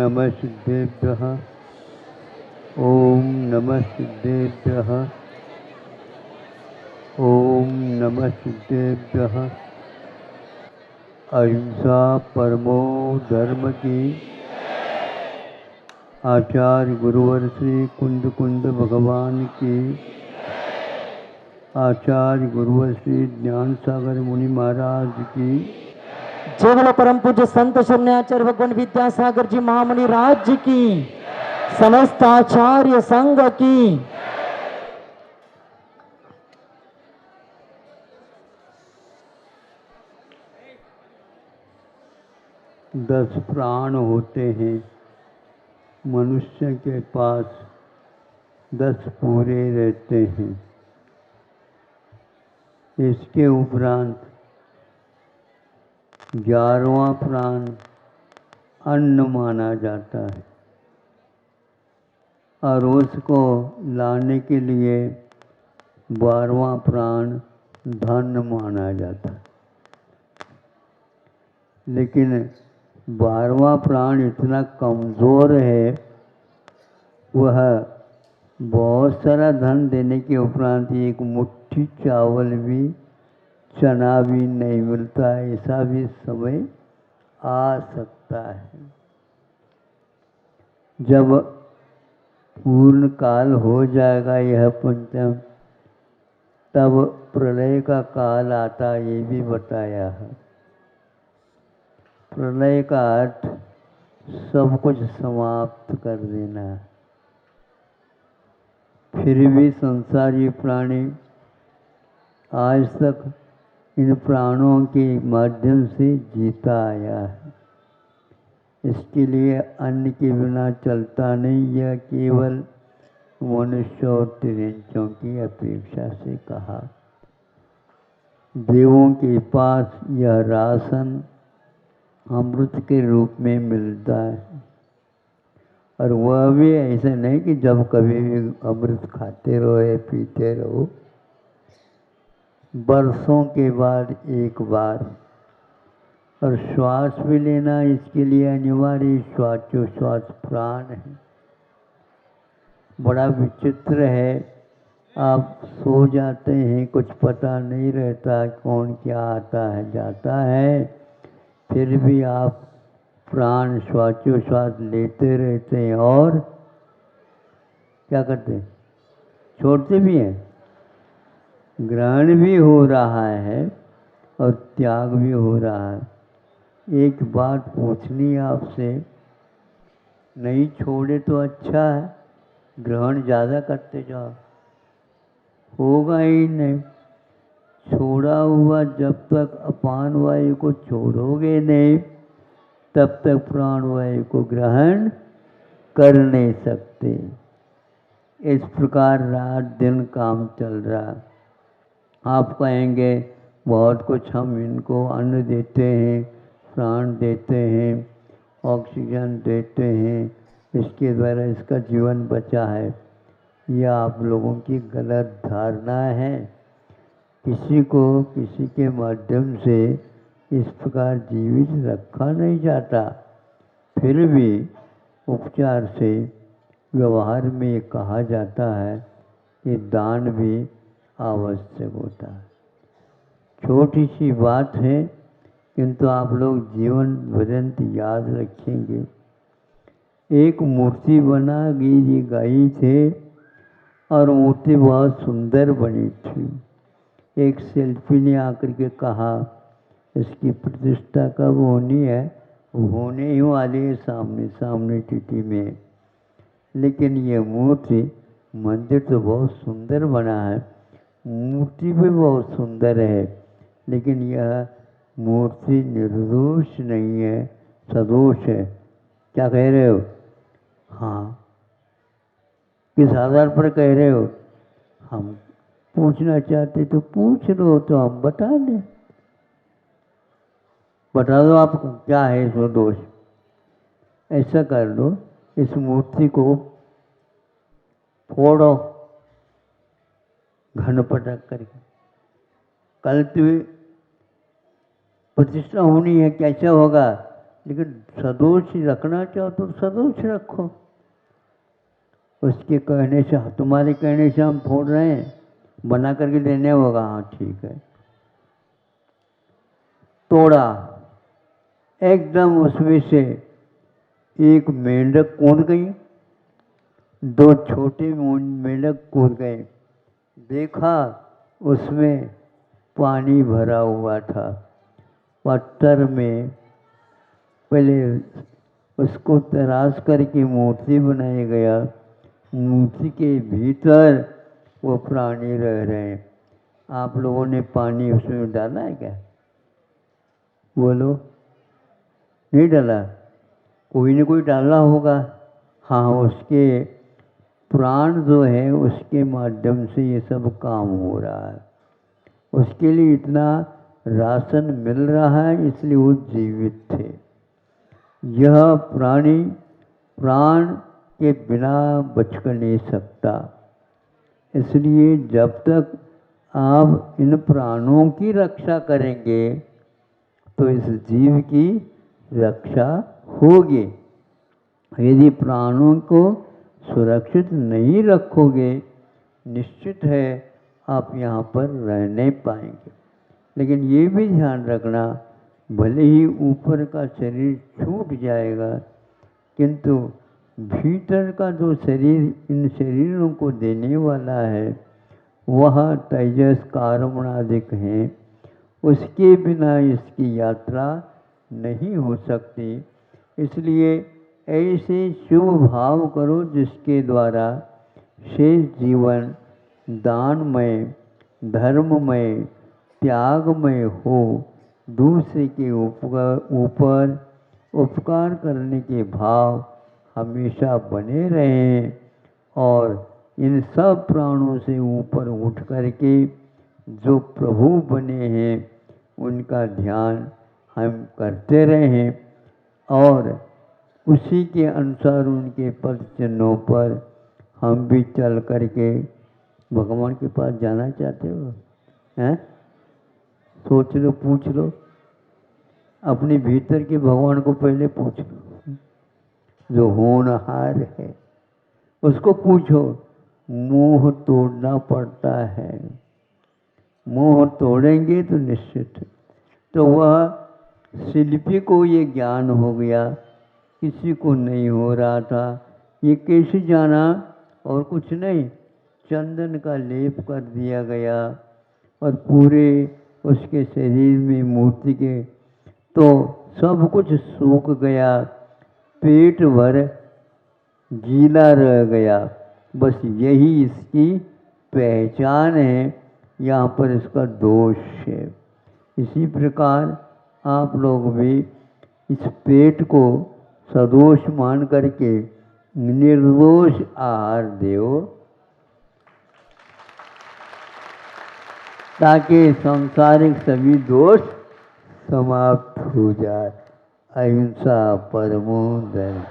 नमः सिद्धेभ्यः। ओम नमः सिद्धेभ्यः। ओम नमः सिद्धेभ्यः। अहिंसा परमो धर्म की। आचार्य गुरुवर श्री कुंद कुंद भगवान की। आचार्य गुरुवर श्री ज्ञान सागर मुनि महाराज की। जय बोलो परम पूज्य संत शून्याचार्य भगवान विद्यासागर जी महामुनि राज्य की। समस्त आचार्य संघ की। 10 प्राण होते हैं मनुष्य के पास, 10 पूरे रहते हैं। इसके उपरांत 11वां प्राण अन्न माना जाता है और उसको लाने के लिए 12वां प्राण धन माना जाता है। लेकिन 12वां प्राण इतना कमज़ोर है, वह बहुत सारा धन देने के उपरांत एक मुट्ठी चावल भी, चना भी नहीं मिलता, ऐसा भी समय आ सकता है। जब पूर्ण काल हो जाएगा यह पंचम, तब प्रलय का काल आता, ये भी बताया है। प्रलय का अर्थ सब कुछ समाप्त कर देना है। फिर भी संसारी प्राणी आज तक इन प्राणों के माध्यम से जीता आया है। इसके लिए अन्न के बिना चलता नहीं, यह केवल मनुष्य और तिरंचों की अपेक्षा से कहा। देवों के पास यह राशन अमृत के रूप में मिलता है, और वह भी ऐसे नहीं कि जब कभी भी अमृत खाते रहो या पीते रहो। बरसों के बाद एक बार। और श्वास भी लेना इसके लिए अनिवार्य, श्वासोश्वास प्राण है। बड़ा विचित्र है, आप सो जाते हैं, कुछ पता नहीं रहता कौन क्या आता है जाता है, फिर भी आप प्राण श्वासोश्वास लेते रहते हैं और क्या करते हैं, छोड़ते भी हैं। ग्रहण भी हो रहा है और त्याग भी हो रहा है। एक बात पूछनी आपसे, नहीं छोड़े तो अच्छा है, ग्रहण ज़्यादा करते जाओ, होगा ही नहीं। छोड़ा हुआ जब तक अपान वायु को छोड़ोगे नहीं, तब तक प्राण वायु को ग्रहण कर नहीं सकते। इस प्रकार रात दिन काम चल रहा। आप कहेंगे बहुत कुछ हम इनको अन्न देते हैं, प्राण देते हैं, ऑक्सीजन देते हैं, इसके द्वारा इसका जीवन बचा है। यह आप लोगों की गलत धारणा है। किसी को किसी के माध्यम से इस प्रकार जीवित रखा नहीं जाता। फिर भी उपचार से व्यवहार में कहा जाता है कि दान भी आवश्यक होता है। छोटी सी बात है, किंतु आप लोग जीवन पर्यंत याद रखेंगे। एक मूर्ति बना गई थे और मूर्ति बहुत सुंदर बनी थी। एक शिल्पी ने आकर के कहा, इसकी प्रतिष्ठा कब होनी है? होने ही वाली है सामने सामने तिथि में। लेकिन ये मूर्ति, मंदिर तो बहुत सुंदर बना है, मूर्ति भी बहुत सुंदर है, लेकिन यह मूर्ति निर्दोष नहीं है, सदोष है। क्या कह रहे हो? हाँ, किस आधार पर कह रहे हो? हम पूछना चाहते तो पूछ लो, तो हम बता दें। बता दो आप क्या है इसमें दोष। ऐसा कर लो, इस मूर्ति को फोड़ो घन पटक करके। कल तो प्रतिष्ठा होनी है, कैसे होगा? लेकिन सदोष रखना चाहो तो सदोष रखो। उसके कहने से, तुम्हारे कहने से हम फोड़ रहे हैं, बना करके देने होगा, हाँ ठीक है। तोड़ा, एकदम उसमें से एक मेंढक कूद गई, 2 छोटे मेंढक कूद गए। देखा उसमें पानी भरा हुआ था। पत्थर में पहले उसको तराश करके मूर्ति बनाया गया। मूर्ति के भीतर वो प्राणी रह रहे हैं। आप लोगों ने पानी उसमें डाला है क्या? बोलो, नहीं डाला? कोई न कोई डाला होगा। हाँ, उसके प्राण जो है उसके माध्यम से ये सब काम हो रहा है। उसके लिए इतना राशन मिल रहा है, इसलिए वो जीवित थे। यह प्राणी प्राण के बिना बचकर नहीं सकता। इसलिए जब तक आप इन प्राणों की रक्षा करेंगे तो इस जीव की रक्षा होगी। यदि प्राणों को सुरक्षित नहीं रखोगे, निश्चित है आप यहाँ पर रह नहीं पाएंगे। लेकिन ये भी ध्यान रखना, भले ही ऊपर का शरीर छूट जाएगा, किंतु भीतर का जो शरीर इन शरीरों को देने वाला है वह तेजस कारमणादिक हैं। उसके बिना इसकी यात्रा नहीं हो सकती। इसलिए ऐसे शुभ भाव करो जिसके द्वारा शेष जीवन दानमय, धर्ममय, त्यागमय हो। दूसरे के ऊपर उपकार करने के भाव हमेशा बने रहें और इन सब प्राणों से ऊपर उठ करके जो प्रभु बने हैं उनका ध्यान हम करते रहें और उसी के अनुसार उनके पद चिन्हों पर हम भी चल करके भगवान के पास जाना चाहते हो? हैं? सोच लो, पूछ लो, अपने भीतर के भगवान को पहले पूछ लो। जो होनहार है उसको पूछो। मोह तोड़ना पड़ता है, मोह तोड़ेंगे तो निश्चित। तो वह शिल्पी को ये ज्ञान हो गया, किसी को नहीं हो रहा था। ये कैसे जाना? और कुछ नहीं, चंदन का लेप कर दिया गया और पूरे उसके शरीर में मूर्ति के तो सब कुछ सूख गया, पेट भर गीला रह गया। बस यही इसकी पहचान है, यहाँ पर इसका दोष है। इसी प्रकार आप लोग भी इस पेट को सदोष मान करके निर्दोष आहार दो, ताकि सांसारिक सभी दोष समाप्त हो जाए। अहिंसा परमो धर्म।